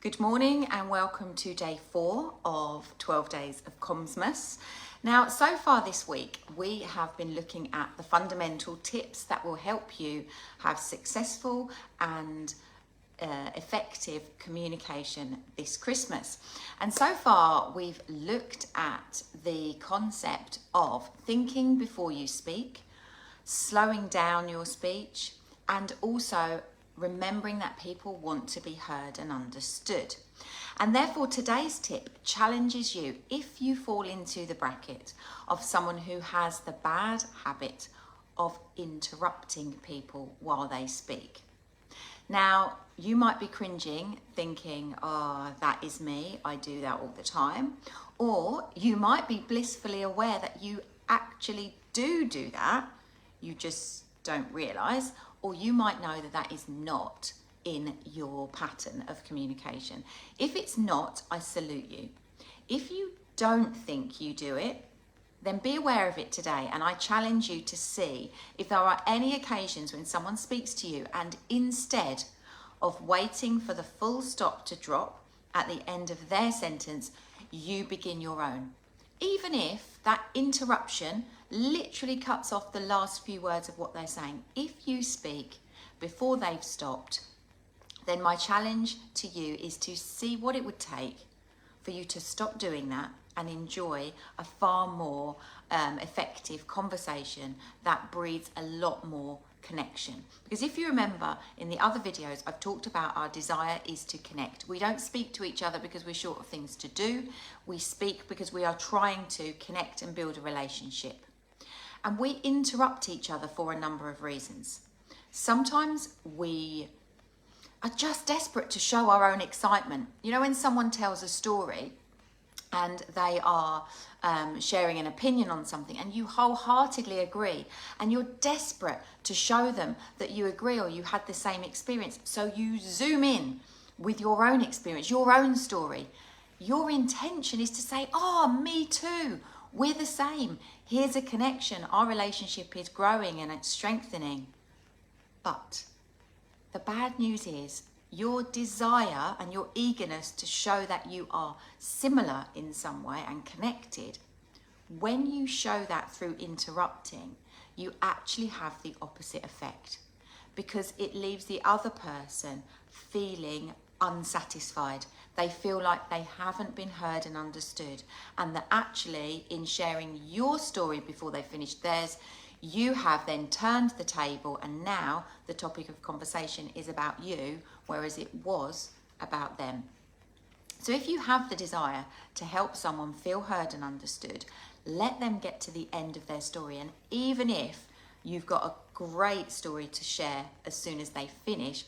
Good morning and welcome to day 4 of 12 days of Commsmas. Now, so far this week, we have been looking at the fundamental tips that will help you have successful and effective communication this Christmas. And so far, we've looked at the concept of thinking before you speak, slowing down your speech, and also remembering that people want to be heard and understood. And therefore today's tip challenges you if you fall into the bracket of someone who has the bad habit of interrupting people while they speak. Now, you might be cringing, thinking, oh, that is me, I do that all the time. Or you might be blissfully aware that you actually do that, you just don't realise. Or you might know that that is not in your pattern of communication. If it's not, I salute you. If you don't think you do it, then be aware of it today. And I challenge you to see if there are any occasions when someone speaks to you and instead of waiting for the full stop to drop at the end of their sentence, you begin your own. Even if that interruption literally cuts off the last few words of what they're saying. If you speak before they've stopped, then my challenge to you is to see what it would take for you to stop doing that and enjoy a far more effective conversation that breeds a lot more connection. Because if you remember in the other videos, I've talked about our desire is to connect. We don't speak to each other because we're short of things to do. We speak because we are trying to connect and build a relationship. And we interrupt each other for a number of reasons. Sometimes we are just desperate to show our own excitement. You know, when someone tells a story and they are sharing an opinion on something and you wholeheartedly agree and you're desperate to show them that you agree or you had the same experience. So you zoom in with your own experience, your own story. Your intention is to say, oh, me too. We're the same. Here's a connection. Our relationship is growing and it's strengthening. But the bad news is your desire and your eagerness to show that you are similar in some way and connected, when you show that through interrupting, you actually have the opposite effect because it leaves the other person feeling unsatisfied. They feel like they haven't been heard and understood, and that actually in sharing your story before they finish theirs, you have then turned the table and now the topic of conversation is about you, whereas it was about them. So if you have the desire to help someone feel heard and understood, let them get to the end of their story. And even if you've got a great story to share as soon as they finish,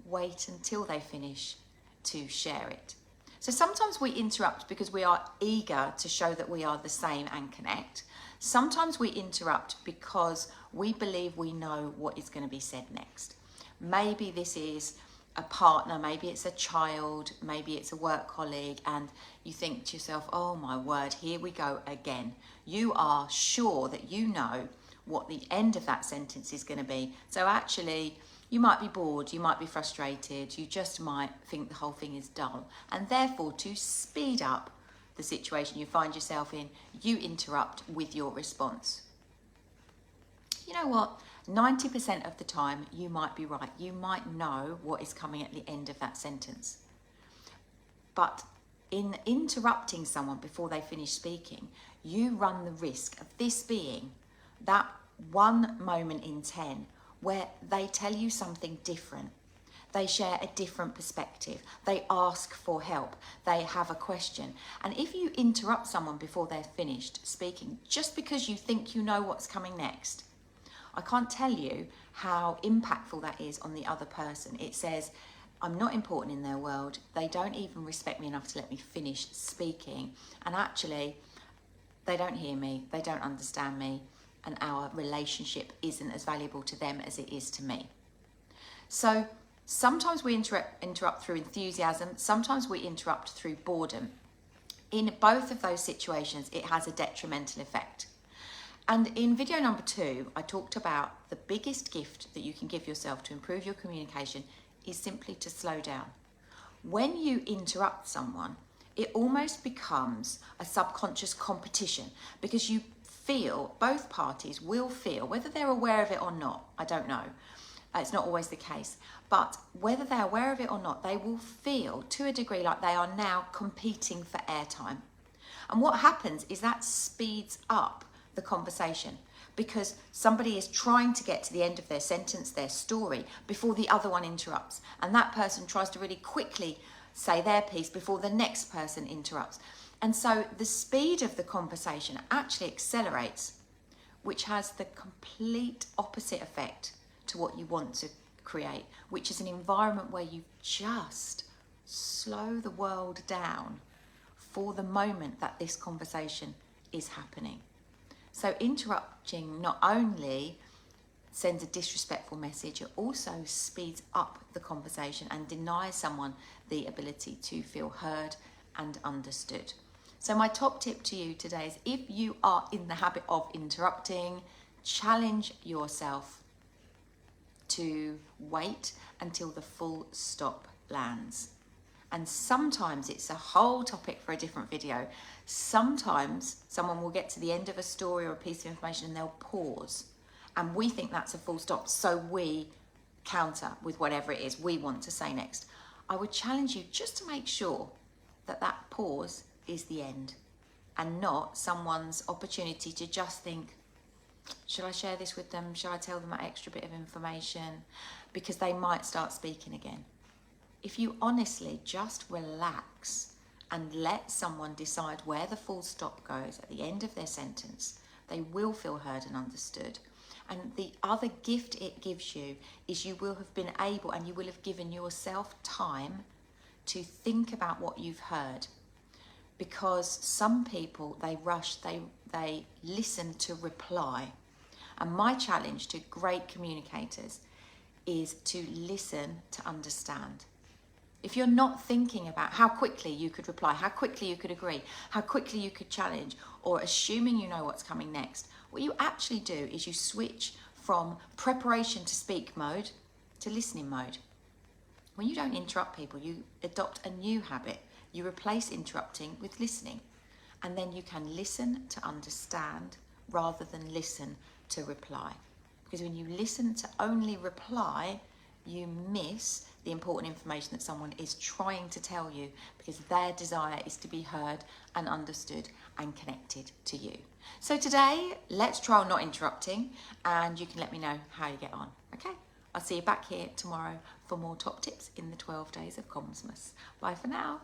wait until they finish to share it. So sometimes we interrupt because we are eager to show that we are the same and connect. Sometimes we interrupt because we believe we know what is going to be said next. Maybe this is a partner, maybe it's a child, maybe it's a work colleague, and you think to yourself, oh my word, here we go again. You are sure that you know what the end of that sentence is going to be. So actually, you might be bored, you might be frustrated, you just might think the whole thing is dull. And therefore, to speed up the situation you find yourself in, you interrupt with your response. You know what? 90% of the time, you might be right. You might know what is coming at the end of that sentence. But in interrupting someone before they finish speaking, you run the risk of this being that one moment in 10 where they tell you something different. They share a different perspective. They ask for help. They have a question. And if you interrupt someone before they're finished speaking, just because you think you know what's coming next, I can't tell you how impactful that is on the other person. It says, I'm not important in their world. They don't even respect me enough to let me finish speaking. And actually, they don't hear me. They don't understand me. And our relationship isn't as valuable to them as it is to me. So sometimes we interrupt through enthusiasm. Sometimes we interrupt through boredom. In both of those situations, it has a detrimental effect. And in video number 2, I talked about the biggest gift that you can give yourself to improve your communication is simply to slow down. when you interrupt someone, it almost becomes a subconscious competition, because you feel, both parties will feel, whether they're aware of it or not, I don't know. It's not always the case, but whether they're aware of it or not, they will feel to a degree like they are now competing for airtime. And what happens is that speeds up the conversation, because somebody is trying to get to the end of their sentence, their story, before the other one interrupts. And that person tries to really quickly say their piece before the next person interrupts. And so the speed of the conversation actually accelerates, which has the complete opposite effect to what you want to create, which is an environment where you just slow the world down for the moment that this conversation is happening. So interrupting not only sends a disrespectful message, it also speeds up the conversation and denies someone the ability to feel heard and understood. So my top tip to you today is, if you are in the habit of interrupting, challenge yourself to wait until the full stop lands. And sometimes it's a whole topic for a different video. Sometimes someone will get to the end of a story or a piece of information and they'll pause. And we think that's a full stop, so we counter with whatever it is we want to say next. I would challenge you just to make sure that that pause is the end, and not someone's opportunity to just think, should I share this with them? Should I tell them that extra bit of information? Because they might start speaking again. If you honestly just relax and let someone decide where the full stop goes at the end of their sentence, they will feel heard and understood. And the other gift it gives you is you will have been able, and you will have given yourself time to think about what you've heard. Because some people, they rush, they listen to reply. And my challenge to great communicators is to listen to understand. If you're not thinking about how quickly you could reply, how quickly you could agree, how quickly you could challenge, or assuming you know what's coming next, what you actually do is you switch from preparation to speak mode to listening mode. When you don't interrupt people, you adopt a new habit. You replace interrupting with listening. And then you can listen to understand rather than listen to reply. Because when you listen to only reply, you miss the important information that someone is trying to tell you, because their desire is to be heard and understood and connected to you. So today, let's trial not interrupting, and you can let me know how you get on. Okay, I'll see you back here tomorrow for more top tips in the 12 days of Commsmas. Bye for now.